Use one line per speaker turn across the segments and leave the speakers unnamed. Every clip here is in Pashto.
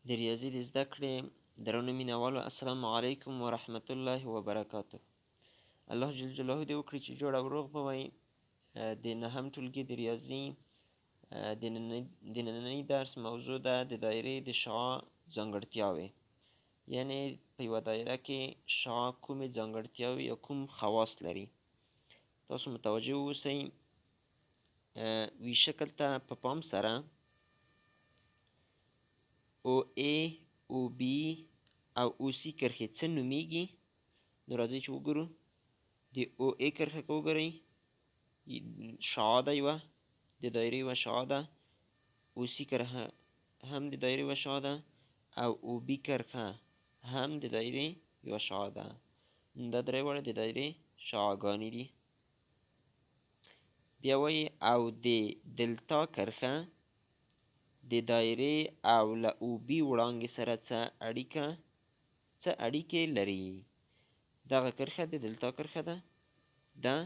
د ریاضي د زده کړې درنو مینوالو السلام علیکم ورحمت الله وبرکاته. الله جل جلاله دې وکړي چې جوړ او روغ به وئ. د نهم ټولګي د ریاضي د نننۍ درس موضوع ده د دایرې د شعاع ځانګړتیاوې، یعنې په یوه دایره کې شعاع کومې ځانګړتیاوې یا کوم خواص لري. تاسو متوجه واوسئ. وی شکل ته په پام سره او ای او بی او او سی کرښې څه نومیږي؟ نو راځئ چې وګورو. د او ای کرښه که وګورئ شعاع ده، یوه د دایرې یوه شعاع ده. او سی کرښه هم د دایرې یوه شعاع ده او او بی کرښه هم د دایرې یوه شعاع ده. دا درې واړه د دایرې شعاعګانې دي. بیا وایي او د دلتا کرښه د دایرې او له او بي وړانګې سره څه اړیکې لري؟ دغه کرښه د دلتا کرښه ده، دا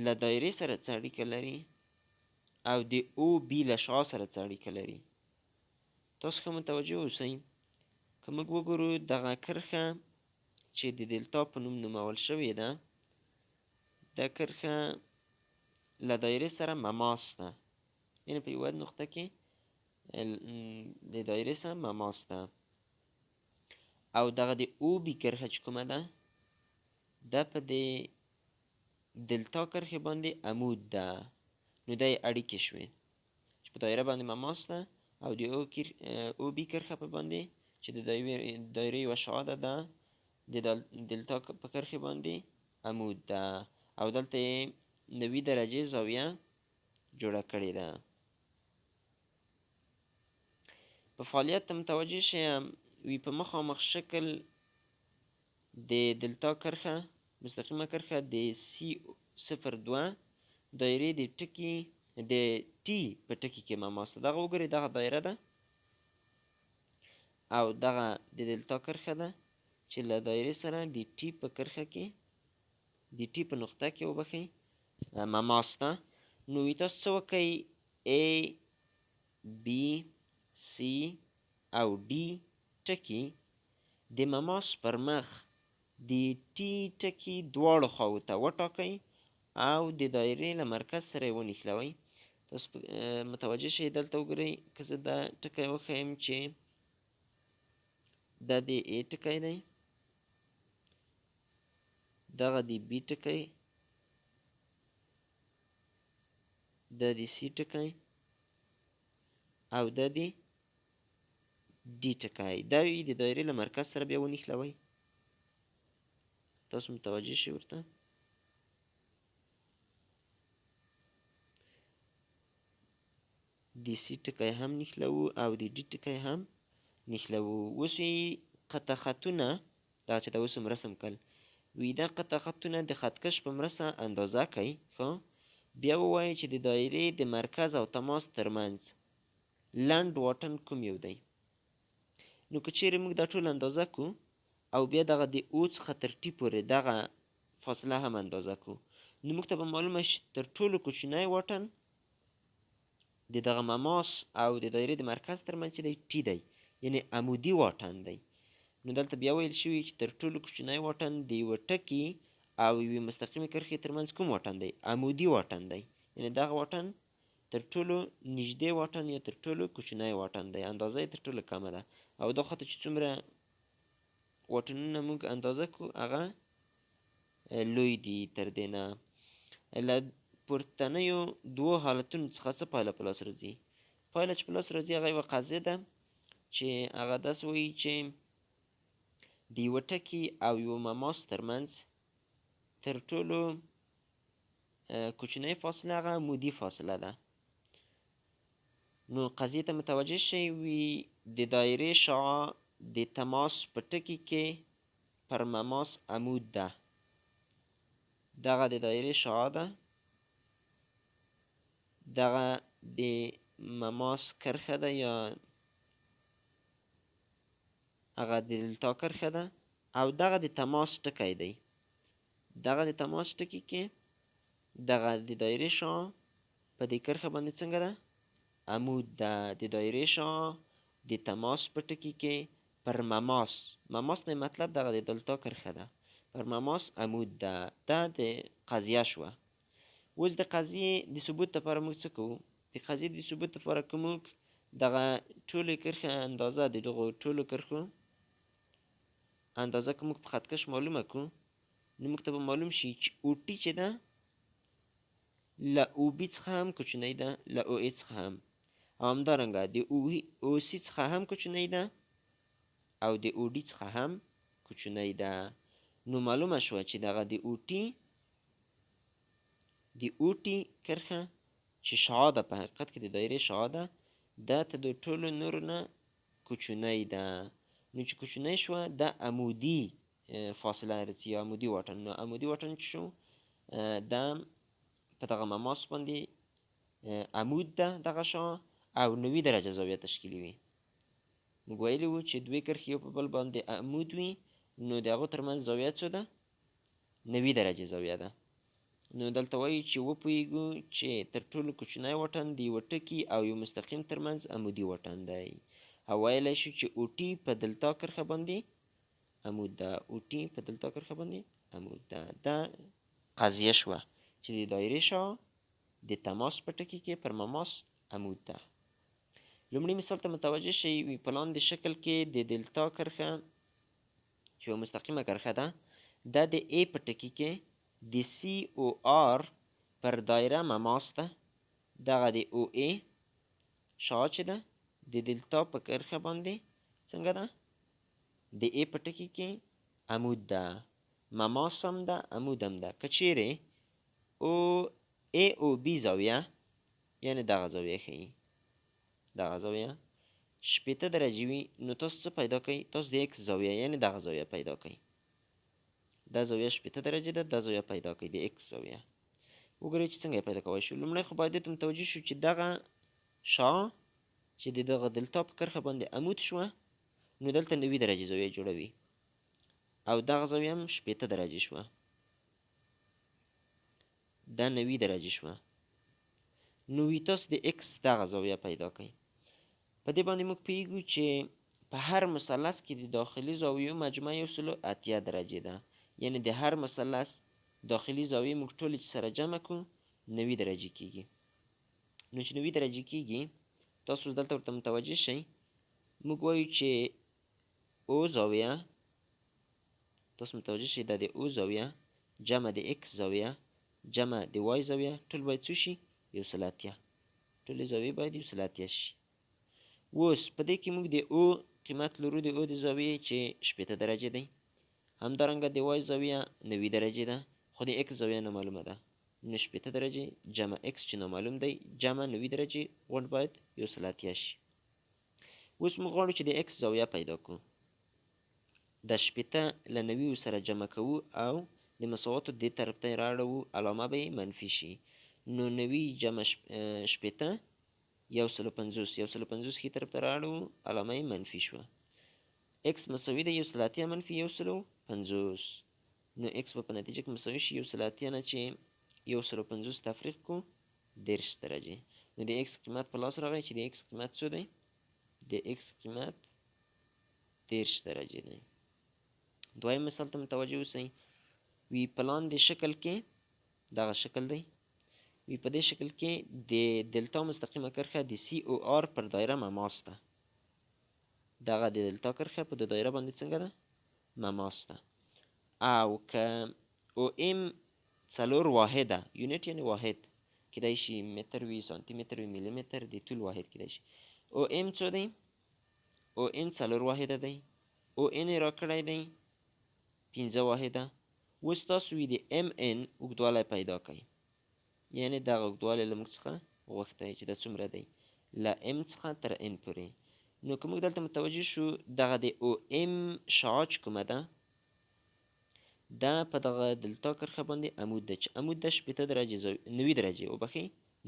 له دایرې سره څه اړیکه لري او د او بي له شعاع سره څه اړیکه لري؟ تاسو ښه متوجه اوسئ. که موږ وګورو دغه کرښه چې د دلتا په نوم نومول شوې ده، دا کرښه له دایرې سره مماس ده، یعنې په یوه نقطه کې د دایرې سره مماس ده. او دغه د او بي کرښه چې کومه ده، دا په د دلتا کرښې باندې عمود ده. نو دا یې اړیکې شوې چې په دایره باندې مماس ده او د او بي کرښه په باندې چې د دایرې یوه شعاع ده، دا د دلتا په کرښې باندې عمود ده او دلته یې 90 درجې زاویه جوړه کړې ده. په فعالیت ته متوجه شئ. وی په مخامخ شکل د دلتا کرښه مستقیمه کرښه د C02 دایرې د ټي په ټکي کې مماس ده. دغه وګورئ، دغه دایره ده او دغه د دلتا کرښه ده چې له دایرې سره د ټي په کرښه کې د ټي په نقطه کې وبښئ مماس ده. نو وی تاسو څه وکئ؟ A B C او D ټکي د مماس پر مخ د ټي ټکي دواړو خواو ته وټاکئ او د دایرې له مرکز سره یې ونښلوئ. تاسو متوجه شئ. دلته وګورئ، که زه دا ټکی وښیم چې دا د A ټکی دی، دغه د B ټکی، دا د C ټکی او دا د ډي ټکی. دا وي د دایرې له مرکز سره بیا ونښلوئ. تاسو متوجه شئ ورته. د سی ټکی هم نښلوو او د ډي ټکی هم نښلوو. اوس وی قطع خطونه، دا چې دا اوس هم رسم کړل، وی دا قطع خطونه د خطکش په مرسته اندازه کړئ. ښه، بیا ووایئ چې د دایرې د مرکز او تماس ترمنځ لنډ واټن کوم یو دی. نو که چیرې موږ دا ټول اندازه کړو او بیا دغه د او څخه تر ټي پورې دغه فاصله هم اندازه کړو، نو موږ ته به معلومه شي تر ټولو کوچنی واټن د دغه مماس او د دایرې د مرکز ترمنځ چې دی ټي دی، یعنې عمودي واټن دی. نو دلته بیا ویل شوي چې تر ټولو کوچنی واټن د یوه ټکي او یوې مستقیمې کرښې ترمنځ کوم واټن دی؟ عمودي واټن دی، یعنې دغه واټن تر ټولو نږدې واټن یا تر ټولو کوچنی واټن دی، اندازه یې تر ټولو کمه ده. او دا خواته چې څومره واټنونه موږ اندازه کړو هغه لوی دي تر دې نه. له پورتنیو دوو حالتونو څخه څه پایله په لاس راځي؟ پایله چې په لاس راځي هغه یوه قضیه ده چې هغه داسې وایي چې د یوه ټکي او یوه مماس ترمنځ تر ټولو کوچنۍ فاصله هغه عمودي فاصله ده. نو قضیې ته متوجه شئ. وی د دایرې شعاع د تماس په ټکي کې پر مماس عمود ده. دغه د دایرې شعاع ده، دغه د مماس کرښه ده یا هغه د دلتا کرښه ده او دغه د تماس ټکی دی. دغه د تماس ټکي کې دغه د دایرې شعاع په دې کرښه باندې څنګه ده؟ عمود ده. د دایرې شعاع د تماس په ټکي کې پر مماس نه مطلب دغه د دلتا کرښه ده، پر مماس عمود ده. دا د قضیه شوه. اوس د قضیې د ثبوت لپاره موږ څه کوو؟ د قضیې د ثبوت لپاره که موږ دغه ټولې کرښې اندازه د دغو ټولو کرښو اندازه که موږ په خطکش معلومه کړو، نو موږ ته به معلوم شي چې او ټي چې ده له او بي څخه هم کوچنۍ ده، له او ای څخه هم، او همدارنګه د او سی څخه هم کوچنۍ ده او د او ډي څخه هم کوچنۍ ده. نو معلومه شوه چې دغه د او ټي کرښه چې شعاع ده، په حقیقت کې د دایرې شعاع ده، دا ته د ټولو نورو نه کوچنۍ ده. نو چې کوچنۍ شوه دا عمودي فاصله رسي، عمودي واټن. نو عمودي واټن چې شو دا په دغه مماس باندې عمود ده دغه شعاع او 90 درجه زاویه تشکیلوي. موږ ویلي وو چې دوې کرښې یو په بل باندې عمود وي، نو د هغو ترمنځ زاویه څو ده؟ 90 درجې زاویه ده. نو دلته وایي چې وپوهېږو چې تر ټولو کوچنی واټن د یوه ټکي او یو مستقیم ترمنځ عمودي واټن دی، او ویلی شو چې او ټي په دلتا کرښه باندې عمود ده، او ټي په دلتا کرښه باندې عمود ده. دا قضیه شوه چې د دایرې شعاع د تماس په ټکي کې پر مماس عمود ده. لومړي مثال ته متوجه شئ. په لاندې شکل کې د دلتا کرښه چې یوه مستقیمه کرښه ده، دا د ای په ټکي کې د سی او آر پر دایره مماس ده. دغه د او ای شعاع چې ده د دلتا په کرښه باندې څنګه ده؟ د ای په ټکي کې عمود ده، مماس هم ده، عمود هم ده. که چیرې او ای او بي زاویه، یعنې دغه زاویه ښیي، دغه زاویه 80 درجې وي، نو تاسو څه پیدا کوئ؟ تاسو د اکس زاویه، یعنې دغه زاویه پیدا کوئ. دا زاویه 80 درجې ده، دا زاویه پیدا کوئ، د اکس زاویه. وګورئ چې څنګه یې پیدا کولی شو. لومړی خو باید دې ته متوجه شو چې دغه شعاع چې د دغه دلتا په کرښه باندې عمود شوه، نو دلته 90 درجې زاویه جوړوي، او دغه زاویه هم 80 درجې شوه، دا 90 درجې شوه. نو تاسو د اکس دغه زاویه پیدا کوئ. په دې باندې موږ پوهېږو چې په هر مثلث کې د داخلي زاویو مجموعه 180 درجې ده، یعنې د هر مثلث داخلي زاویې موږ ټولې چې سره جمع کړو 90 درجې کېږي. نو چې 90 درجې کېږي، تاسو دلته ورته متوجه شئ. موږ وایو چې او زاویه، تاسو متوجه شئ دا د او زاویه جمع د اکس زاویه جمع د وای زاویه ټول باید څو شي؟ 180. ټولې زاویې باید 180 شي. اوس په دې کې موږ د او قیمت لرو، د او د زاویې چې 80 درجې دی، همدارنګه د وای زاویه 90 درجې ده، خو د اکس زاویه نامعلومه ده. نو 80 درجې جمع اکس چې نامعلوم دی جمع 90 درجې غونډ باید 180 شي. اوس موږ غواړو چې د اکس زاویه پیدا کړو. د 80 له 90 سره جمع کوو او د مساواتو دې طرف ته یې راړوو، علامه به یې منفي شي. نو 90 جمع 80 150 ښي طرف ته راړوو، علامه یې منفي شوه. اکس مساوي ده 180 منفي 150. نو اکس به په نتیجه کې مساوي شي 180 نه چې 150 تفریق کړو 30 درجې. نو د اکس قیمت په لاس راغی چې د اکس قیمت څو دی؟ د اکس قیمت 30 درجې دی. دویم مثال ته متوجه اوسئ. وی په لاندې شکل کې دغه شکل دی، وی په دې شکل کې د دلتا مستقیمه کرښه د سی او آر پر دایره مماس ده. دغه د دلتا کرښه په د دایره باندې څنګه ده؟ مماس ده. او که او ام 4 واحده، یونیټ یعنې واحد، کیدای شي متر وي، سانتي متر وي، ملي متر، د طول واحد کیدای شي. او ام څو دی؟ او ان 4 واحده دی. او ان یې راکړی دی 15 واحده. اوس تاسو وي د ام ان اوږدوالی پیدا کوئ، یعنې دغه اوږدوالی له موږ څخه غوښتی چې دا څومره دی؟ له ام څخه تر ان پورې. نو که موږ دلته متوجه شو دغه د او ام شعاع چې کومه ده، دا په دغه دلتا کرښه باندې عمود ده، چې عمود ده 80 درجې 90 درجې وبخښئ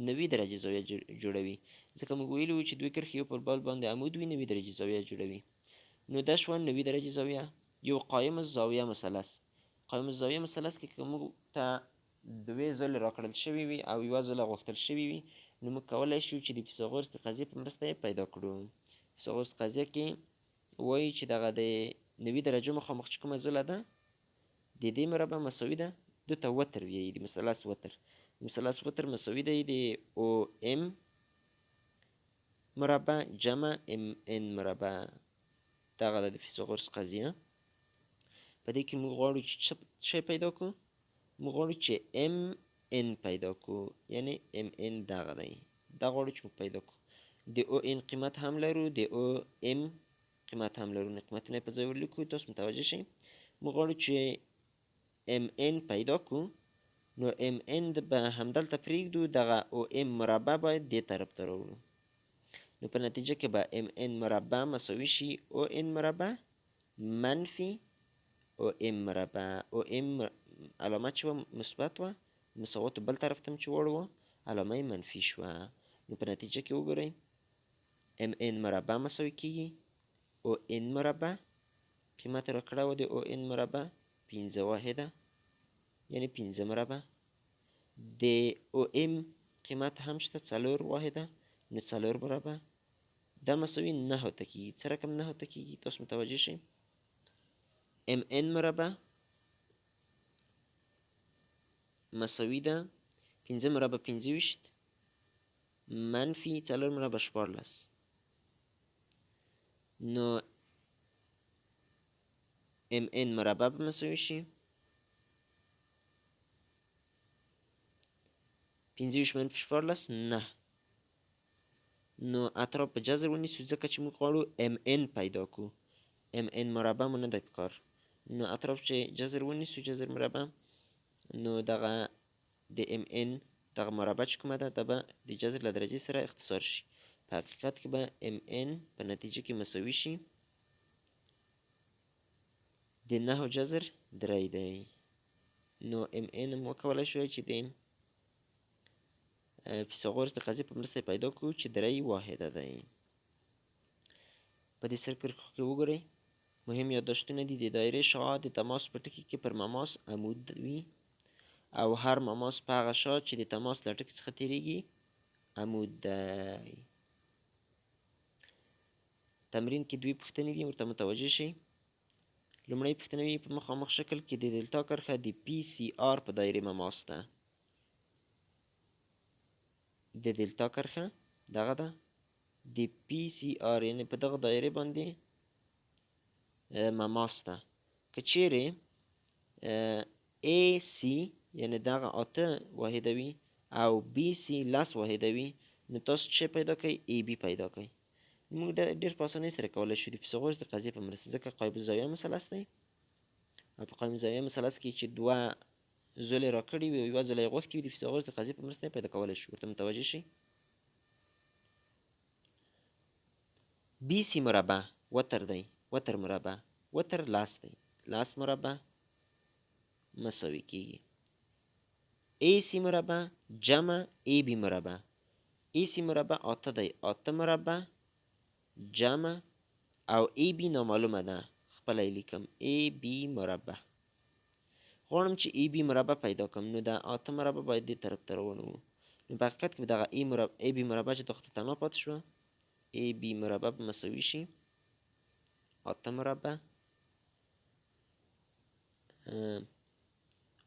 90 درجې زاویه جوړوي، ځکه موږ ویلي وو چې دوی کرښې یو پر بل باندې عمود وي 90 درجې زاویه جوړوي. نو دا شوه 90 درجې زاویه. یو قایم الزاویه مثلث، قایم الزاویه مثلث کې که موږ ته دوې ځلې راکړل شوي وي او یوه ځله غوښتل شوي وي، نو موږ کولی شو چې د فیثاغورس د قضیې په مرسته یې پیدا کړو. فیثاغورس قضیه کې وایي چې دغه د 90 درجو مخامخ چې کومه زله ده د دې مربع مساوي ده دو ته وتر ویي د مثلث وتر. مثلث وتر مساوي دی د او ام مربع جمع ام ان مربع. دغه ده د فیثاغورس قضیه. په دې کې موږ غواړو چې څه شی پیدا کړو؟ موږ غواړو چې ام ان پیدا کړو، یعنې ام ان دغه دی، دا غواړو چې موږ پیدا کړو. د او ان قیمت هم لرو، د او ام قیمت هم لرو، نو قیمتونه یې په ځای ولیکو. تاسو متوجه شئ. موږ غواړو چې ام ان پیدا کړو، نو ام ان به همدلته پرېږدو، دغه او ام مربع باید دې طرف ته راوړو. نو په نتیجه کې به ام ان مربع مساوي شي او ان مربع منفي او ام مربع. او ام علامه چې وه مثبت وه، مساواتو بل طرف ته هم چې واړوه علامه یې منفي شوه. نو په نتیجه کې وګورئ ام ان مربع مساوي کېږي او ان مربع، قیمت یې راکړه وه د او ان مربع 15 واحده، یعنې 15 مربع. د او ام قیمت هم شته 4 واحده، نو 4 مربع. دا مساوي 9 ته کېږي. څه رقم 9 ته کېږي؟ تاسو متوجه شئ. ام ان مربع مساوي ده 15 مربع 25 منفي 4 مربع 14. نو ام ان مربع به مساوي شي 25 منفي 14 9. نو اطراف په جذر ونیسو ځکه چې موږ غواړو ام ان پیدا کړو. ام ان مربع مو نه دی پکار. نو اطراف چې جذر ونیسو، جذر مربع، نو دغه د ام ان دغه مربع چې کومه ده دا به د جذر له درجې سره اختصار شي. په حقیقت کې به ام ان په نتیجه کې مساوي شي د 9 جذر 3 دی. نو ام ان هم وکولای شوی چې د فیثاغورس د قضیې په مرسته پیدا کړو چې 3 واحده دی. په دې سرکرښو کې وګورئ مهم یادداشتونه دي. د دایرې شعاع د تماس په ټکي کې پر مماس عمود وي، او هر مماس په هغه شا چې د تماس له ټکي څخه تیریږي عمود دی. تمرین کې 2 پوښتنې دي، ورته متوجه شئ. لومړی پوښتنه وي په مخامخ شکل کې د دلتا کرښه د پی سی آر په دایرې مماس ده. د دلتا کرښه دغه ده د پی سی آر، یعنې په دغه دایرې باندې مماس ده. که چیرې ای سی یعنې دغه 8 واحده وي او بی سی 10 واحده وي، نو تاسو څه پیدا کوئ؟ ای بی پیدا کوئ. موږ ډېر په اسانۍ سره کولی شو د فیثاغورس د قضیې په مرسته، ځکه قایب الزاویه مثلث دی، او په قایب الزاویه مثلث کې چې 2 زولې راکړې وي او 1 زوله یې غوښتې وي، د فیثاغورس د قضیې په مرسته پیدا کولی شو. ورته متوجه شئ. بی سی مربع وتر دی، وتر مربع، وتر 10 دی، 10 مربع مساوي کېږي ای سی مربع جمع ای بی مربع. ای سی مربع 8 دی، 8 مربع جمع او ای بی نامعلومه ده، خپله یې لیکم ای بی مربع. غواړم چې ای بی مربع پیدا کړم، نو دا 8 مربع باید دې طرف ته راوړو. نو په حقیقت کې به دغه ای بی مربع چې دغه تنها پاتې شوه، ای بی مربع به مساوي شي 8 مربع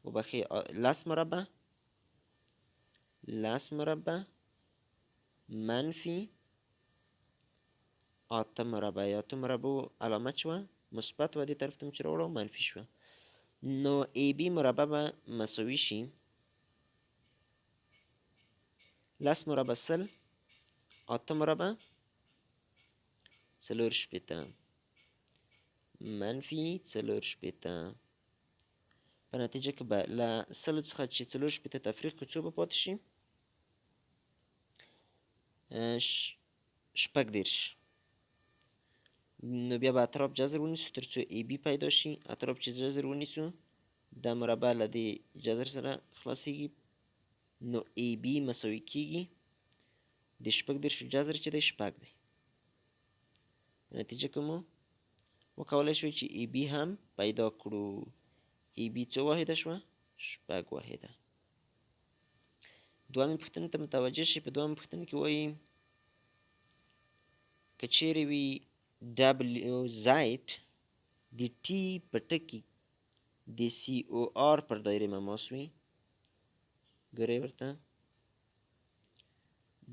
وبخښئ 10 مربع، 10 مربع منفي 8 مربع. 8 مربع علامت شوه مثبت و دې طرف ته چې راوړو منفي شوه. نو ای بی مربع به مساوي شي 10 مربع 100 8 مربع 4 منفي 4. په نتیجه کې به له 100 څخه چې 4 تفریق کړو څو به پاتې شي؟ 18. نو بیا به اطراف جذر ونیسو تر څو ای بی پیدا شي. اطراف چې جذر ونیسو دا مربع له دې جذر سره خلاصیږي، نو ای بی مساوي کېږي د 18 جذر چې دی 6 دی. نتیجه کې مو وکولای شو چې ای بی هم پیدا کړو. ای بی څو واحده شوه؟ 6 واحده. دوامې پوښتنې ته متوجه شئ. په دوامې پوښتنې کې وایي که چیرې وي ډبلیو زائد د ټي په ټکي د سی او آر پر دایرې مماس وي، ګورئ ورته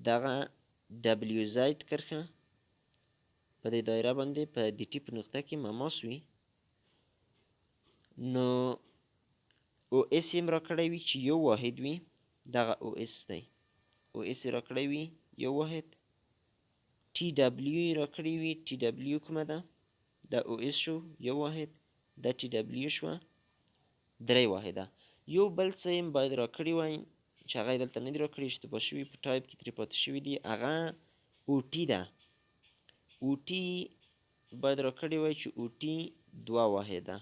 دغه ډبلیو زائد کرښه په دې دایره باندې په د ټي په نقطه کې مماس وي، نو او اس یې راکړی وي چې یو واحد وي، دغه او اس دی. او اس یې راکړی وي یو واحد، ټي ډبلیو یې راکړی وي، ټي ډبلیو کومه ده؟ دا او اس شو یو واحد، دا ټي ډبلیو شوه 3 واحده. یو بل څه یې باید راکړي وای چې هغه یې دلته نه دي راکړي، اشتباه شوي په ټایپ کې ترې پاتې شوي دي، هغه او ټي ده. او ټي باید راکړي وای چې او ټي 2 واحده،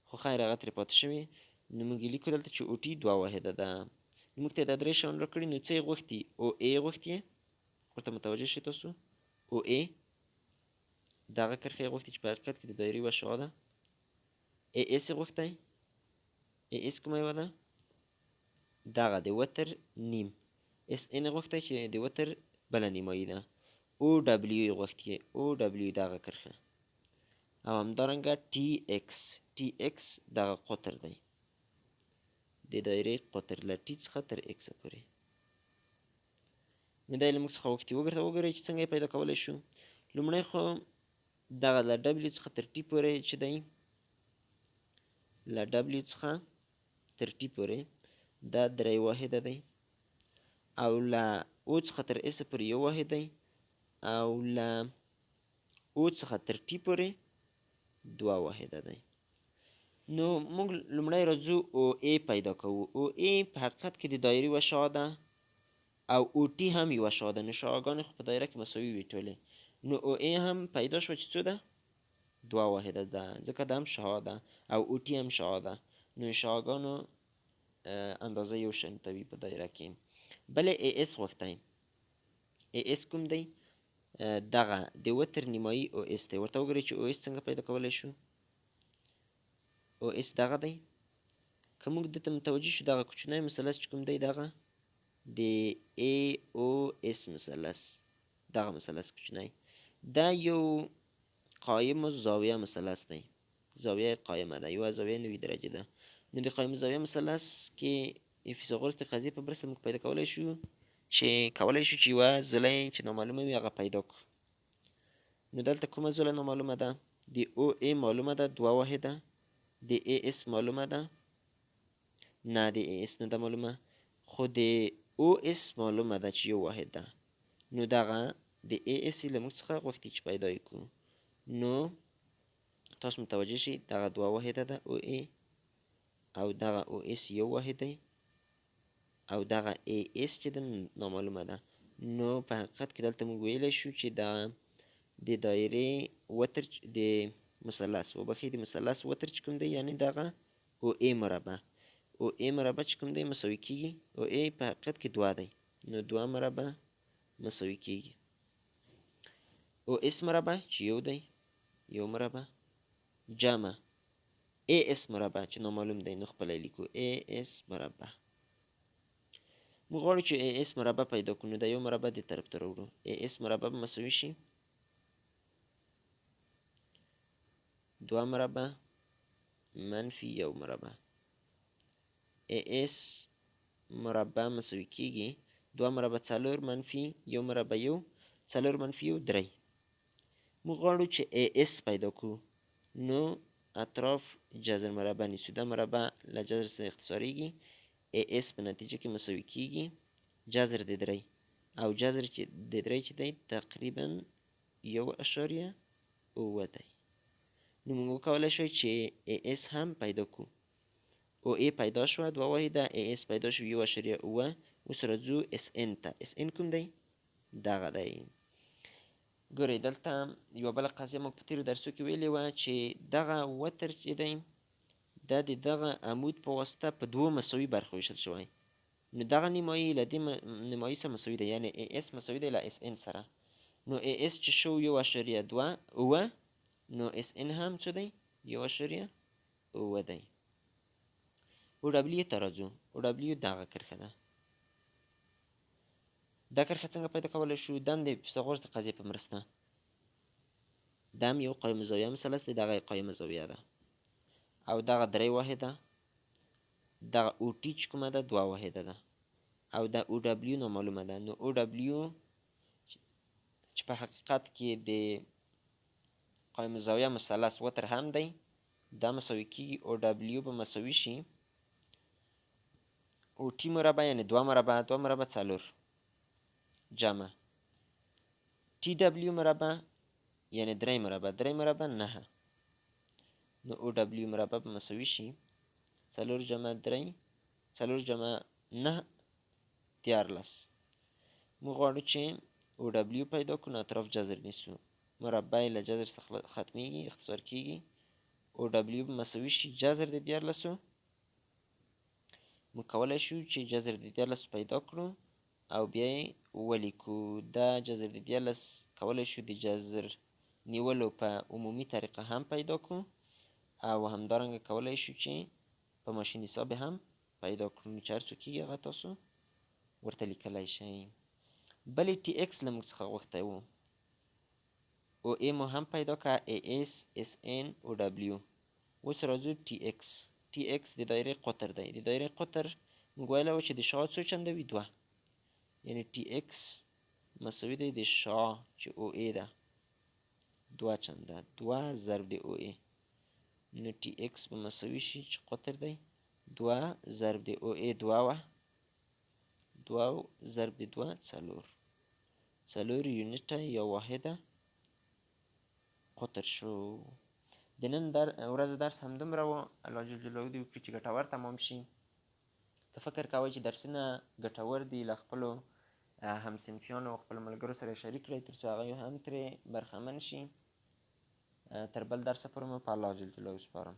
خو خیر هغه ترې پاتې شوي. نو موږ یې لیکو دلته چې او ټي 2 واحده ده. موږ ته دا 3 شیان راکړي، نو څه یې غوښتي؟ او ای غوښتي، ورته متوجه شئ تاسو. او ای دغه کرښه یې غوښتي چې په حقیقت کې د دایرې یوه شعاع ده. ای اس یې غوښتی، ای اس کومه یوه ده؟ دغه د وتر نیم. اس ان یې غوښتی چې د وتر بله نیمایي ده. او ډبلیو یې غوښتي، او ډبلیو دغه کرښه، او همدارنګه ټي ایکس. ټي ایکس دغه قطر دی، د دایرې قطر له ټي څخه تر ایکسه پورې. نو دا یې له موږ څخه غوښتي. وګورئ چې څنګه یې پیدا کولی شو. لومړی خو دغه له ډبلیو څخه تر ټي پورې چې دی، له ډبلیو څخه تر ټي پورې دا 3 واحده دی، او له او څخه تر اسه پورې 1 واحد دی، او له او څخه تر ټي پورې 2 واحده دی. نو موږ لومړی راځو او ای پیدا کوو. او ای په حقیقت کې د دایرې یوه شعاع ده، او او ټي هم یوه شعاع ده. نو شعاعګانې خو په دایره کې مساوي وي ټولې. نو او ای هم پیدا شوه چې څو ده؟ 2 واحده ده، ځکه دا هم شعاع ده او او ټي هم شعاع ده. نو شعاعګانو اندازه یو شان ته وي په دایره کې. بل ای اس غوښتی. ای اس کوم دی؟ دغه د وتر نیمایي او اس دی. ورته وګورئ چې او اس څنګه پیدا کولی شو. او اس دغه دی. که موږ دته متوجه شو، دغه کوچنی مثلث چې کوم دی، دغه د ای او اس مثلث، دغه مثلث کوچنی، دا یو قایم الزاویه مثلث دی. زاویه قایمه ده، یوه زاویه 90 درجې ده. نو د قایم الزاویه مثلث کې فیثاغورس د قضیې په مرسته موږ پیدا کولی شو چې یوه زلی چې نامعلومه وي هغه پیدا کړو. نو دلته کومه زله نامعلومه ده؟ د او ای معلومه ده 2 واحده، د ای اس معلومه ده، نه د ای اس نه ده معلومه، خو د او اس معلومه ده چې 1 واحد ده. نو دغه د ای اس له موږ څخه غوښتي چې پیدا یې کړو. نو تاسو متوجه شئ دغه 2 واحده ده او ای، او دغه او اس 1 واحد دی، او دغه ای اس چې ده نامعلومه ده. نو په حقیقت کې دلته موږ ویلی شو چې دا د دایرې وتر د مثلث د مثلث وتر چې کوم دی، یعنې دغه او ای مربع. او ای مربع چې کوم دی مساوي کېږي، او ای په حقیقت کې 2 دی، نو 2 مربع مساوي کېږي او اس مربع چې 1 دی، 1 مربع جمع ای اس مربع چې نامعلوم دی. نو خپله لیکو ای اس مربع. موږ غواړو چې ای اس مربع پیدا کړو، نو دا 1 مربع دې طرف ته راوړو. ای اس مربع به مساوي شي 2 مربع منفي 1 مربع. ای اس مربع مساوي کېږي 2 مربع 4 منفي 1 مربع 1، 4 منفي 1 3. موږ غواړو چې ای اس پیدا کړو، نو اطراف جذر مربع نیسو. دا مربع له جذر څخه اختصاریږي. ای اس په نتیجه کې مساوي کېږي جذر د 3، او جذر چې د 3 چې دی تقریبا 1.9 دی. نو موږ وکولی شو چې ای اس هم پیدا کړو. او ای پیدا شوه 2 واحده، ای اس پیدا شو 1.9. اوس راځو اس ان ته. اس ان کوم دی؟ دغه دی. ګورئ دلته یوه بله قضیه موږ په تېرو درسو کې ویلې وه چې دغه وتر چې دی دا د دغه عمود په واسطه په 2 مساوي برخو ویشل شوی. نو دغه نیمایي له دې نیمایي سره مساوي دی، یعنې ای اس مساوي دی له اس ان سره. نو ای اس چې شو 1.2، نو اس ان هم څه دی؟ 1.9 دی. او ډبلیو ته راځو. او ډبلیو دغه کرښه ده. دا کرښه څنګه پیدا کولی شو؟ دا هم د فیثاغورس د قضیې په مرسته. دا هم یو قایم زاویه مثلث دی، دغه یې قایم زاویه ده، او دغه 3 واحده، دغه او ټي چې کومه ده 2 واحده ده، او دا او ډبلیو نامعلومه ده. نو او ډبلیو چې په حقیقت کې د قایم زاویه مثلث وتر هم دی، دا مساوي کېږي او ډبلیو به مساوي شي او ټي مربع یعنې 2 مربع 2 مربع 4 جمع ټي ډبلیو مربع یعنې 3 مربع 3 مربع 9. نو او ډبلیو مربع به مساوي شي 4 جمع 3 4 جمع 9 14. موږ غواړو چې او ډبلیو پیدا کړو، نو اطراف جذر نیسو، مربع له جذر څخه ختمیږي، اختصار کېږي. او ډبلیو به مساوي شي جذر د 14. موږ کولی شو چې جذر د 14 پیدا کړو او بیا یې ولیکو. دا جذر د 14 کولی شو د جذر نیولو په عمومي طریقه هم پیدا کړو، او همدارنګه کولی شو چې په ماشین حساب هم پیدا کړو. نو چې هر څه کېږي هغه تاسو ورته لیکلی شئ. بلې ټي ایکس له موږ څخه غوښتی و، او ای مو هم پیدا که، ای ایس اس این او ډبلیو. اوس راځو ټي ایکس. ټي ایکس د دایرې قطر دی. د دایرې قطر موږ ویلی و چې د شعاع څو چنده وي؟ 2. یعنې ټي ایکس مساوي دی د شعاع چې او ای ده 2 چنده، 2 ضرب د او ای. نو ټي ایکس به مساوي شي چې قطر دی 2 ضرب د او ای 2 وه، 2 ضرب د 2 4 یونټه یا واحده قطر شو. د نن ورځ درس همدومره و. الله جل جلاله دې وکړي چې ګټور تمام شي. ته فکر کوئ چې درسونه ګټور دي، له خپلو همصنفیانو او خپلو ملګرو سره شریک کړئ تر څو هغوی هم ترې برخمن شي. تر بل درسه پورې مو په الله جل جلاله سپارم.